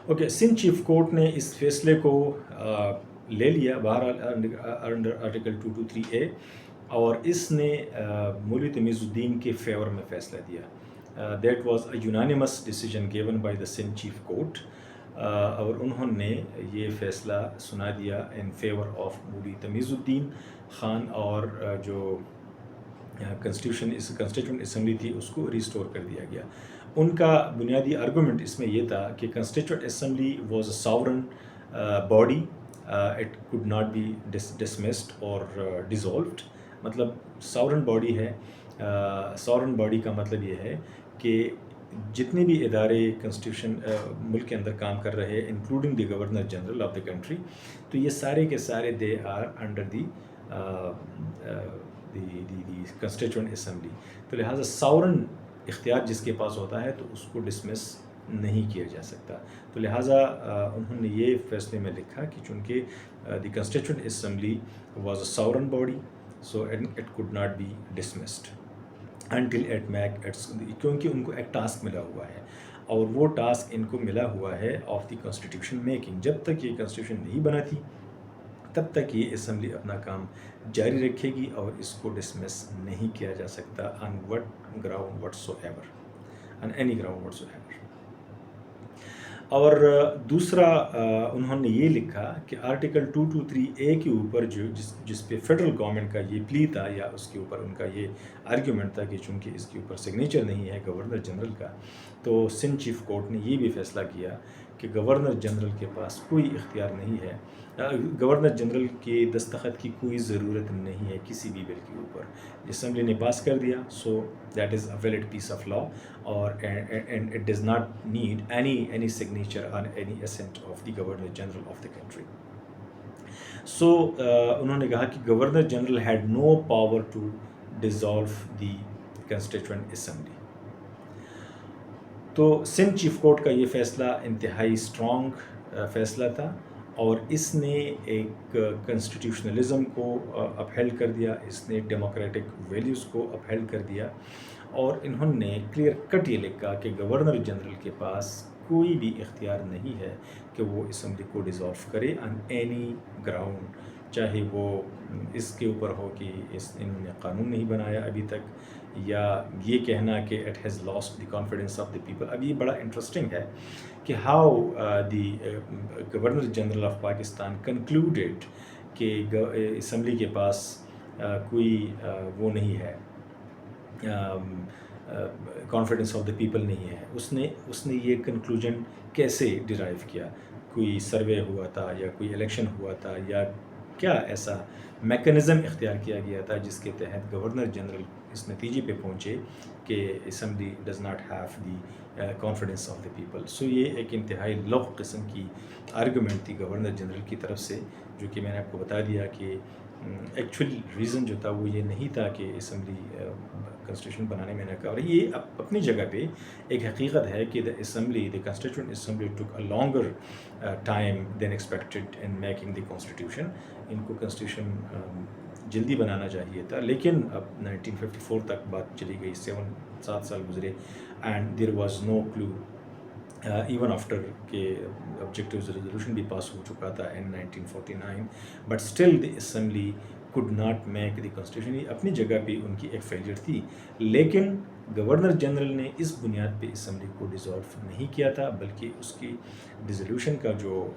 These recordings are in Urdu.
اوکے، سندھ چیف کورٹ نے اس فیصلے کو لے لیا بہرحال انڈر آرٹیکل 223A، اور اس نے مولوی تمیز الدین کے فیور میں فیصلہ دیا. That was a unanimous decision given by the Sindh chief court, اور انہوں نے یہ فیصلہ سنا دیا ان فیور آف مولوی تمیز الدین خان، اور جو کنسٹیٹیوشن اسمبلی تھی اس کو ریسٹور کر دیا گیا. ان کا بنیادی آرگومنٹ اس میں یہ تھا کہ constituent assembly was a sovereign body, it could not be dismissed اور ڈیزولوڈ. مطلب ساورن باڈی ہے، ساورن باڈی کا مطلب یہ ہے کہ جتنے بھی ادارے کنسٹیٹیوشن ملک کے اندر کام کر رہے including the governor general of the country, تو یہ سارے کے سارے they are under the constituent assembly. تو لہٰذا ساورن اختیار جس کے پاس ہوتا ہے تو اس کو ڈسمس نہیں کیا جا سکتا. تو لہٰذا انہوں نے یہ فیصلے میں لکھا کہ چونکہ the constituent assembly was a sovereign body, so it could not be dismissed until it make its, کیونکہ ان کو ایک ٹاسک ملا ہوا ہے، اور وہ ٹاسک ان کو ملا ہوا ہے آف دی کنسٹیٹیوشن میکنگ. جب تک یہ کنسٹیٹیوشن نہیں بنا تھی تب تک یہ اسمبلی اپنا کام جاری رکھے گی، اور اس کو ڈسمس نہیں کیا جا سکتا on what ground what so ever, on any ground what so ever. اور دوسرا انہوں نے یہ لکھا کہ آرٹیکل 223A کے اوپر جو جس پہ فیڈرل گورنمنٹ کا یہ پلی تھا، یا اس کے اوپر ان کا یہ آرگیومنٹ تھا کہ چونکہ اس کے اوپر سگنیچر نہیں ہے گورنر جنرل کا، تو سندھ چیف کورٹ نے یہ بھی فیصلہ کیا کہ گورنر جنرل کے پاس کوئی اختیار نہیں ہے، گورنر جنرل کے دستخط کی کوئی ضرورت نہیں ہے کسی بھی بل کے اوپر. اسمبلی نے پاس کر دیا، so that is a valid piece of law, اور and it does not need any signature on any assent of the governor general of the country. So انہوں نے کہا کہ governor general had no power to dissolve the constituent assembly. تو سندھ چیف کورٹ کا یہ فیصلہ انتہائی اسٹرانگ فیصلہ تھا، اور اس نے ایک کنسٹیٹیوشنلزم کو اپہیلڈ کر دیا، اس نے ڈیموکریٹک ویلیوز کو اپہیلڈ کر دیا، اور انہوں نے کلیئر کٹ یہ لکھا کہ گورنر جنرل کے پاس کوئی بھی اختیار نہیں ہے کہ وہ اسمبلی کو ڈیزالو کرے آن اینی گراؤنڈ، چاہے وہ اس کے اوپر ہو کہ انہوں نے قانون نہیں بنایا ابھی تک، یا یہ کہنا کہ it has lost the confidence of the people. اب یہ بڑا انٹرسٹنگ ہے کہ how the governor general of Pakistan concluded کہ اسمبلی کے پاس کوئی وہ نہیں ہے، کانفیڈنس آف دا پیپل نہیں ہے. اس نے یہ کنکلوژن کیسے ڈرائیو کیا؟ کوئی سروے ہوا تھا، یا کوئی الیکشن ہوا تھا، یا کیا ایسا میکنزم اختیار کیا گیا تھا جس کے تحت گورنر جنرل اس نتیجے پہ پہنچے کہ assembly does not have the confidence of the people? So یہ ایک انتہائی لو قسم کی آرگومنٹ تھی گورنر جنرل کی طرف سے، جو کہ میں نے آپ کو بتا دیا کہ ایکچوئل ریزن جو تھا وہ یہ نہیں تھا کہ اسمبلی کنسٹیٹیوشن بنانے میں ناکام رہی. یہ اپنی جگہ پہ ایک حقیقت ہے کہ the constituent assembly took a longer time than expected in making the constitution. ان کو کنسٹیٹیوشن جلدی بنانا چاہیے تھا، لیکن اب 1954 تک بات چلی گئی، 7 سال گزرے، and there was no kilo even after کہ آبجیکٹیوز ریزولوشن بھی پاس ہو چکا تھا ان 1949، but still the assembly could not make the constitution. یہ اپنی جگہ پہ ان کی ایک فیلئر تھی، لیکن گورنر جنرل نے اس بنیاد پہ اسمبلی کو ڈیزالو نہیں کیا تھا، بلکہ اس کی ڈیزولوشن کا جو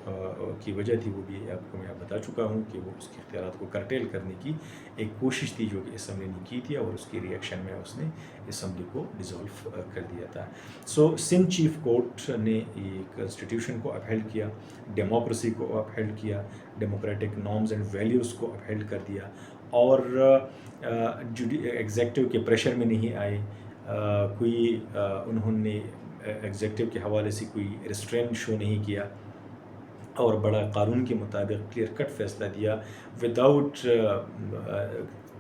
کی وجہ تھی وہ بھی آپ کو میں بتا چکا ہوں کہ وہ اس کے اختیارات کو کرٹیل کرنے کی ایک کوشش تھی جو کہ اسمبلی نے کی تھی، اور اس کی ریئیکشن میں اس نے اسمبلی کو ڈیزالو کر دیا تھا. سو سندھ چیف کورٹ نے یہ کنسٹیٹیوشن کو اپہیلڈ کیا، ڈیموکریسی کو اپہیلڈ کیا، ڈیموکریٹک نارمز اینڈ ویلیوز کو اپہیلڈ کر دیا، اور ایگزیکٹو کے پریشر میں نہیں آئے. کوئی انہوں نے ایگزیکٹو کے حوالے سے کوئی ریسٹرین شو نہیں کیا، اور بڑا قانون کے مطابق کلیئر کٹ فیصلہ دیا وداؤٹ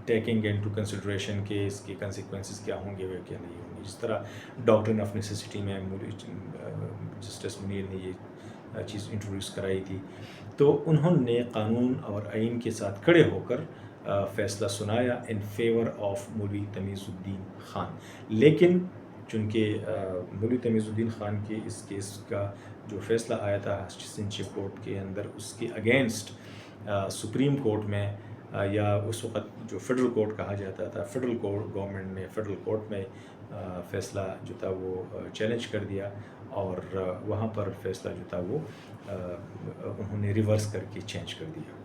ٹیکنگ انٹو کنسیڈریشن کہ اس کے کنسیکوینسز کیا ہوں گے کیا نہیں ہوں گے. جس طرح ڈاکٹرن آف نیسیسٹی میں جسٹس منیر نے یہ چیز انٹروڈیوس کرائی تھی، تو انہوں نے قانون اور آئین کے ساتھ کھڑے ہو کر فیصلہ سنایا ان فیور آف مولوی تمیز الدین خان. لیکن چونکہ مولوی تمیز الدین خان کے اس کیس کا جو فیصلہ آیا تھا سٹیزنشپ کورٹ کے اندر، اس کے اگینسٹ سپریم کورٹ میں یا اس وقت جو فیڈرل کورٹ کہا جاتا تھا، فیڈرل کورٹ گورنمنٹ نے فیڈرل کورٹ میں فیصلہ جو تھا وہ چیلنج کر دیا، اور وہاں پر فیصلہ جو تھا وہ انہوں نے ریورس کر کے چینج کر دیا۔